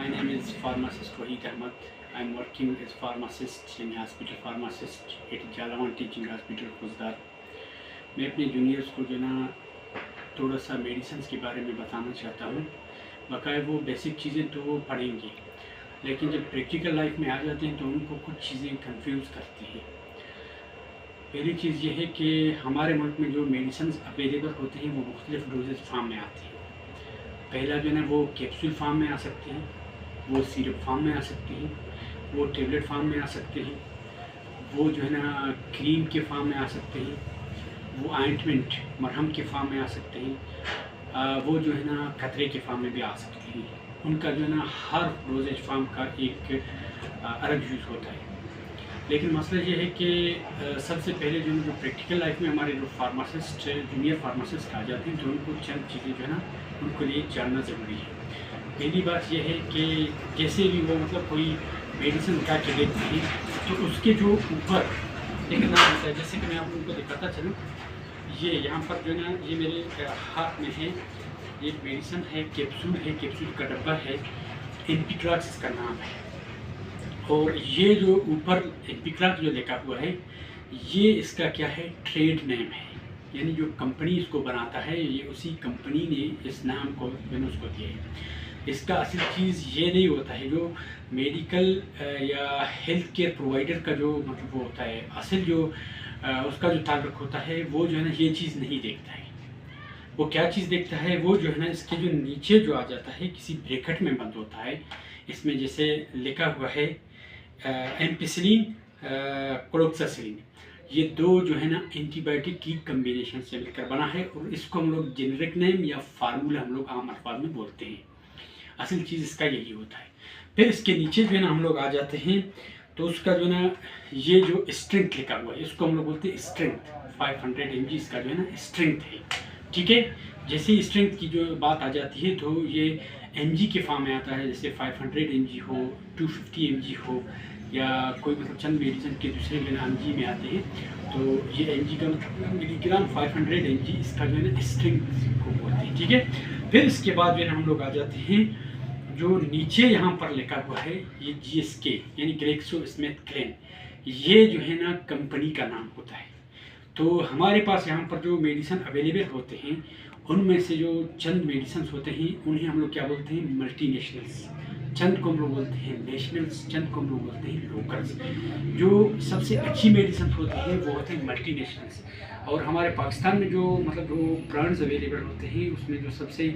My name is pharmacist Wahid Ahmed. I am working as pharmacist in hospital pharmacist at Jalawan Teaching Hospital, Khuzdar. मैं अपने juniors को जो ना थोड़ा सा मेडिसिन के बारे में बताना चाहता हूँ। बकाया वो बेसिक चीज़ें तो वो पढ़ेंगे, लेकिन जब प्रैक्टिकल लाइफ में आ जाते हैं तो उनको कुछ चीज़ें कंफ्यूज करती हैं। पहली चीज़ ये है कि हमारे मुल्क में जो मेडिसिन अवेलेबल होते हैं वो मुख्तलिफ डोजेज फार्म में आती हैं। पहला जो है ना वो कैप्सूल फार्म में आ सकती हैं, वो सिरप फार्म में आ सकती हैं, वो टेबलेट फार्म में आ सकते हैं, वो जो है ना क्रीम के फार्म में आ सकते हैं, वो ऑइंटमेंट मरहम के फार्म में आ सकते हैं, वो जो है ना कतरे के फार्म में भी आ सकते हैं। उनका जो है ना हर डोजेज फार्म का एक अलग यूज़ होता है। लेकिन मसला ये है कि सबसे पहले जो प्रैक्टिकल लाइफ में हमारे जो फार्मासिस्ट जूनियर फार्मासिस्ट आ जाते हैं तो उनको चंद चीज़ें जो है ना उनको लिए जानना ज़रूरी है। पहली बात यह है कि जैसे भी वो मतलब कोई मेडिसिन का के देखते हैं तो उसके जो ऊपर एक नाम होता है, जैसे कि मैं आप उनको दिखाता चलूँ, ये यहाँ पर जो है ना ये मेरे हाथ में है, ये मेडिसिन है, कैप्सूल का डब्बा है, एम्पिक्लॉक्स इसका नाम है। और ये जो ऊपर एम्पिक्लॉक्स जो लिखा हुआ है ये इसका क्या है, ट्रेड नेम है, यानी जो कंपनी इसको बनाता है ये उसी कंपनी ने इस नाम को मैंने उसको दिया है। इसका असल चीज़ ये नहीं होता है, जो मेडिकल या हेल्थ केयर प्रोवाइडर का जो मतलब वो होता है, असल जो उसका जो ताल्लुक होता है वो जो है ना ये चीज़ नहीं देखता है। वो क्या चीज़ देखता है, वो जो है ना इसके जो नीचे जो आ जाता है किसी ब्रैकेट में बंद होता है, इसमें जैसे लिखा हुआ है एम्पिसिलिन क्लोक्सासिलिन, ये दो जो है ना एंटीबायोटिक की कम्बिनेशन से मिलकर बना है और इसको हम लोग जेनरिक नेम या फार्मूला हम लोग आम अल्फाज में बोलते हैं। असल चीज़ इसका यही होता है। फिर इसके नीचे जो है ना हम लोग आ जाते हैं तो उसका जो ना ये जो स्ट्रेंथ लिखा हुआ है इसको हम लोग बोलते हैं स्ट्रेंथ। 500 mg इसका जो है ना स्ट्रेंथ है, ठीक है। जैसे स्ट्रेंथ की जो बात आ जाती है तो ये mg के फॉर्म में आता है, जैसे 500 mg हो, 250 mg हो, या कोई मतलब चंद मेडिसिन के दूसरे जो है mg में आते हैं तो ये mg का मतलब मिलीग्राम, 500 mg इसका जो है ना स्ट्रेंथ को बोलते हैं, ठीक है। फिर इसके बाद जो है ना हम लोग आ जाते हैं जो नीचे यहाँ पर लिखा हुआ है ये GSK यानी ग्लेक्सोस्मिथक्लाइन, ये जो है ना कंपनी का नाम होता है। तो हमारे पास यहाँ पर जो मेडिसिन अवेलेबल होते हैं उनमें से जो चंद मेडिसिन होते हैं उन्हें हम लोग क्या बोलते हैं, मल्टीनेशनल्स। चंद को हम लोग बोलते हैं नेशनल्स, चंद को हम लोग बोलते हैं लोकल्स। जो सबसे अच्छी मेडिसिन होती है वो होते हैं मल्टीनेशनल्स। और हमारे पाकिस्तान में जो मतलब जो ब्रांड्स अवेलेबल होते हैं उसमें जो सबसे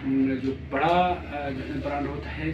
जो बड़ा जो ब्रांड होता है